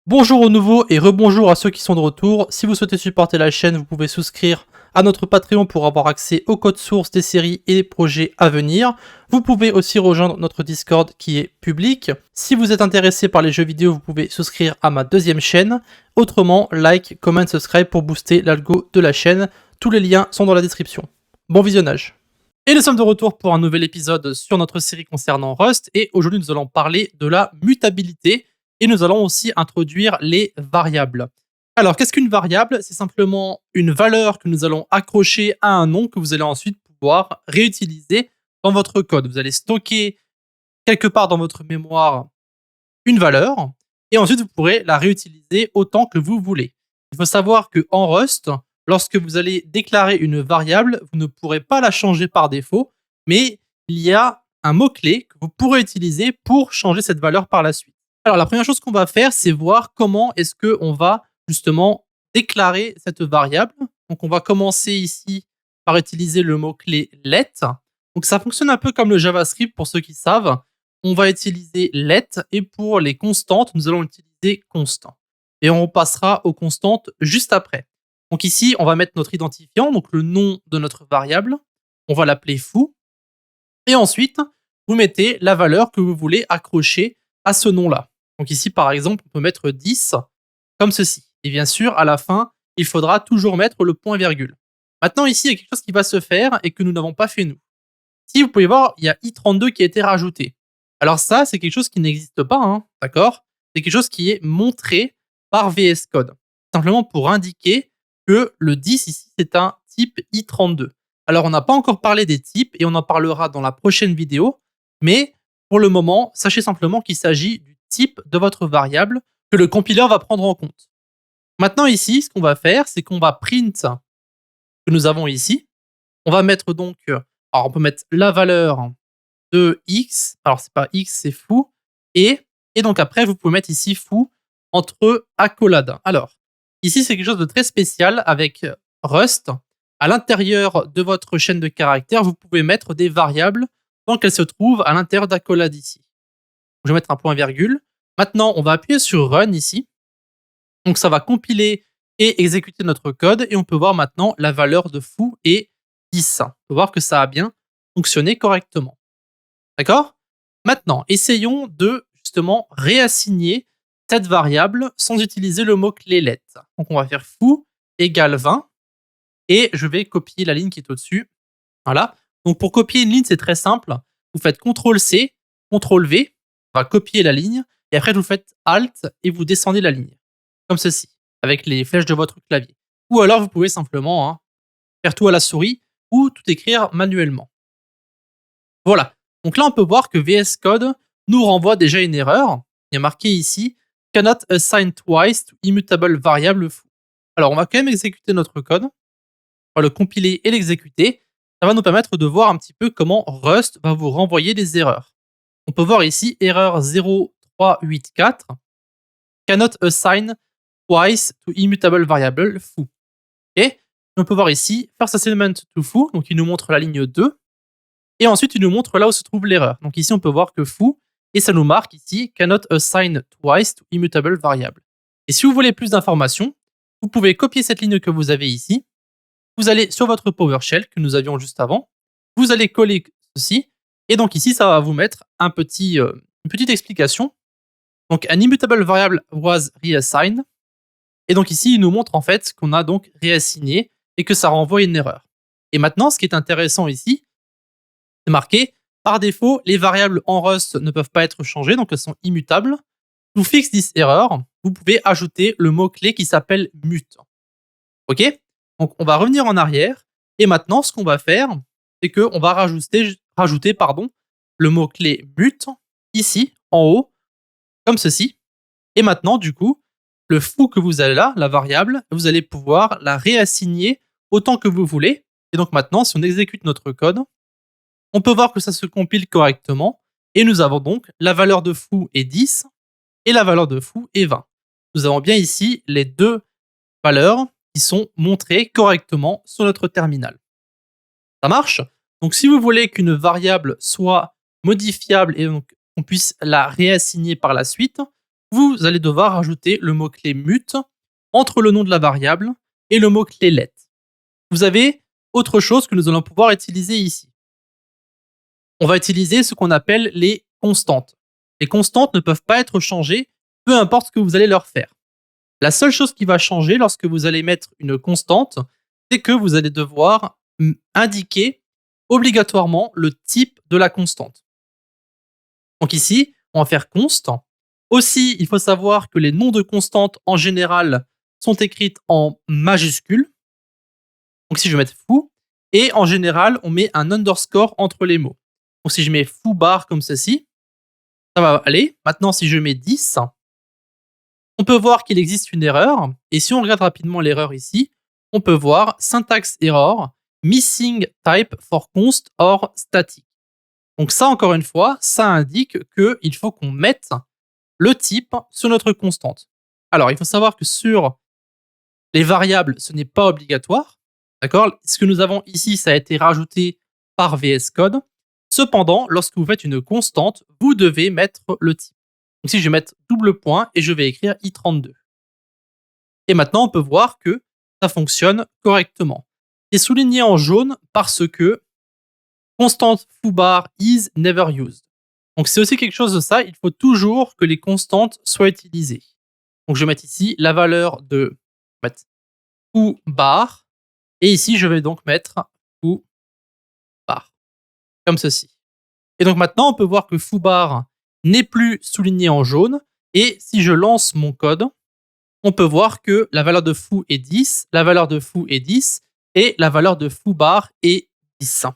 Bonjour aux nouveaux et rebonjour à ceux qui sont de retour. Si vous souhaitez supporter la chaîne, vous pouvez souscrire à notre Patreon pour avoir accès aux codes sources des séries et des projets à venir. Vous pouvez aussi rejoindre notre Discord qui est public. Si vous êtes intéressé par les jeux vidéo, vous pouvez souscrire à ma deuxième chaîne. Autrement, like, comment, subscribe pour booster l'algo de la chaîne. Tous les liens sont dans la description. Bon visionnage. Et nous sommes de retour pour un nouvel épisode sur notre série concernant Rust. Et aujourd'hui, nous allons parler de la mutabilité. Et nous allons aussi introduire les variables. Alors, qu'est-ce qu'une variable? C'est simplement une valeur que nous allons accrocher à un nom que vous allez ensuite pouvoir réutiliser dans votre code. Vous allez stocker quelque part dans votre mémoire une valeur et ensuite vous pourrez la réutiliser autant que vous voulez. Il faut savoir qu'en Rust, lorsque vous allez déclarer une variable, vous ne pourrez pas la changer par défaut, mais il y a un mot-clé que vous pourrez utiliser pour changer cette valeur par la suite. Alors, la première chose qu'on va faire, c'est voir comment est-ce qu'on va justement déclarer cette variable. Donc, on va commencer ici par utiliser le mot-clé let. Donc, ça fonctionne un peu comme le JavaScript pour ceux qui savent. On va utiliser let et pour les constantes, nous allons utiliser constant. Et on repassera aux constantes juste après. Donc ici, on va mettre notre identifiant, donc le nom de notre variable. On va l'appeler foo. Et ensuite, vous mettez la valeur que vous voulez accrocher à ce nom-là. Donc ici, par exemple, on peut mettre 10 comme ceci. Et bien sûr, à la fin, il faudra toujours mettre le point virgule. Maintenant, ici, il y a quelque chose qui va se faire et que nous n'avons pas fait nous. Ici, vous pouvez voir, il y a i32 qui a été rajouté. Alors ça, c'est quelque chose qui n'existe pas, hein, d'accord? C'est quelque chose qui est montré par VS Code. Simplement pour indiquer que le 10 ici, c'est un type i32. Alors, on n'a pas encore parlé des types et on en parlera dans la prochaine vidéo, mais pour le moment, sachez simplement qu'il s'agit du type de votre variable que le compiler va prendre en compte. Maintenant ici, ce qu'on va faire, c'est qu'on va print que nous avons ici. On va mettre donc, alors on peut mettre la valeur de x, alors c'est pas x, c'est foo, et donc après, vous pouvez mettre ici foo entre accolades. Alors, ici, c'est quelque chose de très spécial avec Rust. À l'intérieur de votre chaîne de caractères, vous pouvez mettre des variables tant qu'elles se trouvent à l'intérieur d'accolades ici. Je vais mettre un point virgule. Maintenant, on va appuyer sur Run ici. Donc, ça va compiler et exécuter notre code. Et on peut voir maintenant la valeur de foo est 10. On peut voir que ça a bien fonctionné correctement. D'accord? Maintenant, essayons de justement réassigner cette variable sans utiliser le mot-clé let. Donc, on va faire foo égale 20 et je vais copier la ligne qui est au-dessus. Voilà. Donc, pour copier une ligne, c'est très simple. Vous faites CTRL-C, CTRL-V, on va copier la ligne et après, vous faites Alt et vous descendez la ligne. Comme ceci, avec les flèches de votre clavier. Ou alors, vous pouvez simplement faire tout à la souris ou tout écrire manuellement. Voilà. Donc là, on peut voir que VS Code nous renvoie déjà une erreur. Il y a marqué ici cannot assign twice to immutable variable foo. Alors, on va quand même exécuter notre code. On va le compiler et l'exécuter. Ça va nous permettre de voir un petit peu comment Rust va vous renvoyer des erreurs. On peut voir ici erreur 0384 cannot assign twice to immutable variable foo. Et on peut voir ici first assignment to foo, donc il nous montre la ligne 2. Et ensuite, il nous montre là où se trouve l'erreur. Donc ici, on peut voir que foo, et ça nous marque ici cannot assign twice to immutable variable. Et si vous voulez plus d'informations, vous pouvez copier cette ligne que vous avez ici. Vous allez sur votre PowerShell que nous avions juste avant. Vous allez coller ceci. Et donc ici, ça va vous mettre une petite explication. Donc, an immutable variable was reassigned. Et donc ici, il nous montre en fait qu'on a donc réassigné et que ça renvoie une erreur. Et maintenant, ce qui est intéressant ici, c'est marqué par défaut, les variables en Rust ne peuvent pas être changées, donc elles sont immutables. To fix this error, vous pouvez ajouter le mot-clé qui s'appelle mute. Ok? Donc on va revenir en arrière. Et maintenant, ce qu'on va faire, c'est qu'on va rajouter le mot-clé mute ici, en haut, comme ceci. Et maintenant, du coup, le foo que vous avez là, la variable, vous allez pouvoir la réassigner autant que vous voulez. Et donc maintenant, si on exécute notre code, on peut voir que ça se compile correctement. Et nous avons donc la valeur de foo est 10 et la valeur de foo est 20. Nous avons bien ici les deux valeurs qui sont montrées correctement sur notre terminal. Ça marche? Donc si vous voulez qu'une variable soit modifiable et donc qu'on puisse la réassigner par la suite, vous allez devoir ajouter le mot-clé mute entre le nom de la variable et le mot-clé let. Vous avez autre chose que nous allons pouvoir utiliser ici. On va utiliser ce qu'on appelle les constantes. Les constantes ne peuvent pas être changées, peu importe ce que vous allez leur faire. La seule chose qui va changer lorsque vous allez mettre une constante, c'est que vous allez devoir indiquer obligatoirement le type de la constante. Donc ici, on va faire const. Aussi, il faut savoir que les noms de constantes en général sont écrites en majuscules. Donc si je vais mettre foo, et en général, on met un underscore entre les mots. Donc si je mets foo bar comme ceci, ça va aller. Maintenant, si je mets 10, on peut voir qu'il existe une erreur. Et si on regarde rapidement l'erreur ici, on peut voir syntax error, missing type for const or static. Donc ça, encore une fois, ça indique qu'il faut qu'on mette le type sur notre constante. Alors, il faut savoir que sur les variables, ce n'est pas obligatoire. D'accord? Ce que nous avons ici, ça a été rajouté par VS Code. Cependant, lorsque vous faites une constante, vous devez mettre le type. Donc si je vais mettre double point et je vais écrire i32. Et maintenant, on peut voir que ça fonctionne correctement. C'est souligné en jaune parce que constante foobar is never used. Donc c'est aussi quelque chose de ça, il faut toujours que les constantes soient utilisées. Donc je vais mettre ici la valeur de foobar et ici je vais donc mettre foobar comme ceci. Et donc maintenant on peut voir que foobar n'est plus souligné en jaune et si je lance mon code, on peut voir que la valeur de foo est 10, la valeur de foo est 10 et la valeur de foobar est 10.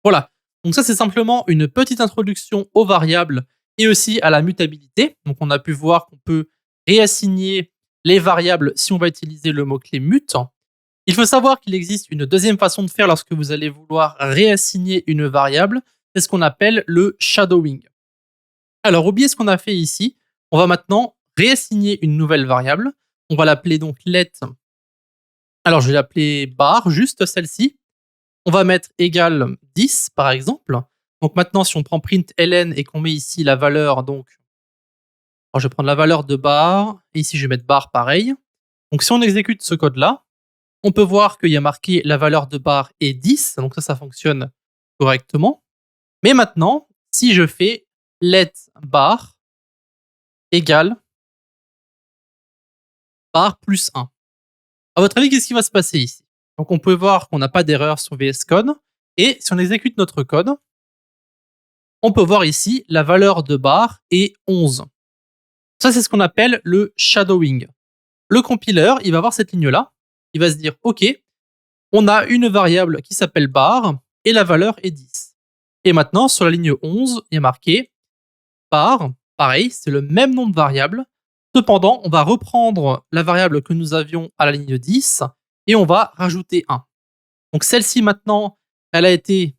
Voilà. Donc ça, c'est simplement une petite introduction aux variables et aussi à la mutabilité. Donc on a pu voir qu'on peut réassigner les variables si on va utiliser le mot-clé mute. Il faut savoir qu'il existe une deuxième façon de faire lorsque vous allez vouloir réassigner une variable. C'est ce qu'on appelle le shadowing. Alors, oubliez ce qu'on a fait ici. On va maintenant réassigner une nouvelle variable. On va l'appeler donc let. Alors, je vais l'appeler bar, juste celle-ci. On va mettre égal 10 par exemple. Donc maintenant, si on prend print ln et qu'on met ici la valeur, donc alors je vais prendre la valeur de bar, et ici je vais mettre bar pareil. Donc si on exécute ce code-là, on peut voir qu'il y a marqué la valeur de bar est 10, donc ça fonctionne correctement. Mais maintenant, si je fais let bar égale bar plus 1, à votre avis, qu'est-ce qui va se passer ici? Donc on peut voir qu'on n'a pas d'erreur sur VS Code, et si on exécute notre code, on peut voir ici la valeur de bar est 11. Ça, c'est ce qu'on appelle le shadowing. Le compiler, il va voir cette ligne-là, il va se dire, OK, on a une variable qui s'appelle bar, et la valeur est 10. Et maintenant, sur la ligne 11, il y a marqué bar, pareil, c'est le même nom de variable. Cependant, on va reprendre la variable que nous avions à la ligne 10, et on va rajouter 1. Donc celle-ci, maintenant, elle a été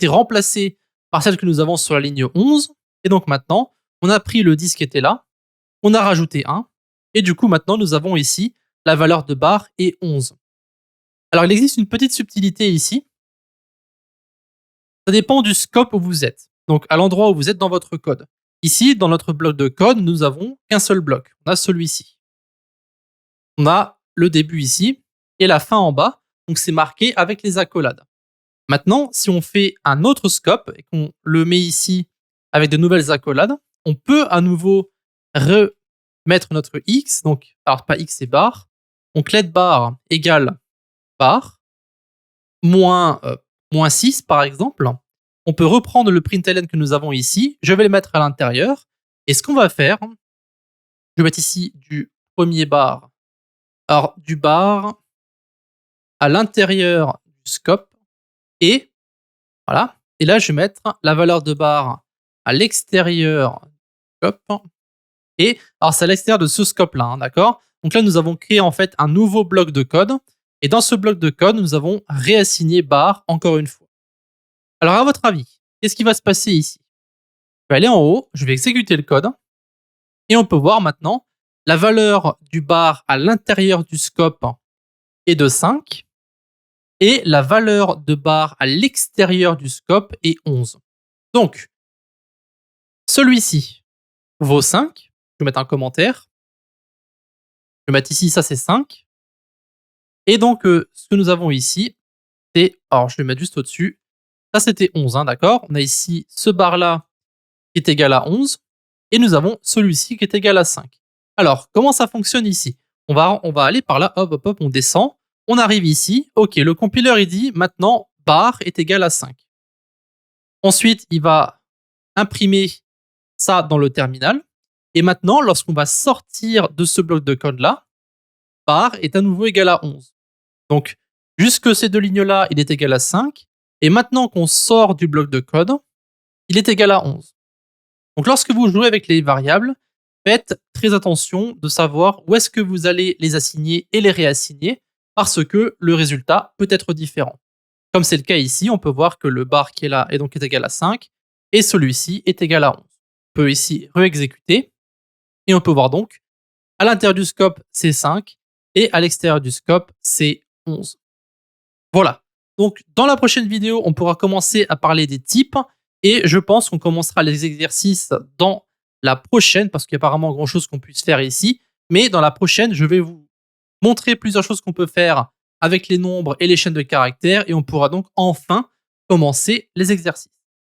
remplacée par celle que nous avons sur la ligne 11. Et donc maintenant, on a pris le 10 qui était là, on a rajouté 1. Et du coup, maintenant, nous avons ici la valeur de bar est 11. Alors, il existe une petite subtilité ici. Ça dépend du scope où vous êtes. Donc, à l'endroit où vous êtes dans votre code. Ici, dans notre bloc de code, nous avons qu'un seul bloc. On a celui-ci. On a le début ici et la fin en bas. Donc, c'est marqué avec les accolades. Maintenant, si on fait un autre scope et qu'on le met ici avec de nouvelles accolades, on peut à nouveau remettre notre x, donc, alors pas x c'est bar, donc let bar égale bar, moins 6 par exemple. On peut reprendre le println que nous avons ici, je vais le mettre à l'intérieur, et ce qu'on va faire, je vais mettre ici du premier bar, alors du bar à l'intérieur du scope, et voilà. Et là, je vais mettre la valeur de bar à l'extérieur du scope. Et alors, c'est à l'extérieur de ce scope-là, hein, d'accord? Donc là, nous avons créé en fait un nouveau bloc de code. Et dans ce bloc de code, nous avons réassigné bar encore une fois. Alors, à votre avis, qu'est-ce qui va se passer ici? Je vais aller en haut, je vais exécuter le code. Et on peut voir maintenant la valeur du bar à l'intérieur du scope est de 5. Et la valeur de bar à l'extérieur du scope est 11. Donc, Celui-ci vaut 5. Je vais mettre un commentaire. Je vais mettre ici, ça c'est 5. Et donc, ce que nous avons ici, c'est, alors je vais mettre juste au-dessus, ça c'était 11, hein, d'accord. On a ici ce bar-là qui est égal à 11, et nous avons celui-ci qui est égal à 5. Alors, comment ça fonctionne ici? On va aller par là, hop, hop, hop, on descend, on arrive ici, ok, le compiler il dit maintenant bar est égal à 5. Ensuite, il va imprimer ça dans le terminal, et maintenant, lorsqu'on va sortir de ce bloc de code-là, bar est à nouveau égal à 11. Donc, jusque ces deux lignes-là, il est égal à 5, et maintenant qu'on sort du bloc de code, il est égal à 11. Donc lorsque vous jouez avec les variables, faites très attention de savoir où est-ce que vous allez les assigner et les réassigner, parce que le résultat peut être différent. Comme c'est le cas ici, on peut voir que le bar qui est là est égal à 5, et celui-ci est égal à 11. On peut ici réexécuter, et on peut voir donc, à l'intérieur du scope, c'est 5, et à l'extérieur du scope, c'est 11. Voilà. Donc, dans la prochaine vidéo, on pourra commencer à parler des types, et je pense qu'on commencera les exercices dans la prochaine, parce qu'il n'y a pas vraiment grand chose qu'on puisse faire ici. Mais dans la prochaine, je vais vous montrer plusieurs choses qu'on peut faire avec les nombres et les chaînes de caractères, et on pourra donc enfin commencer les exercices.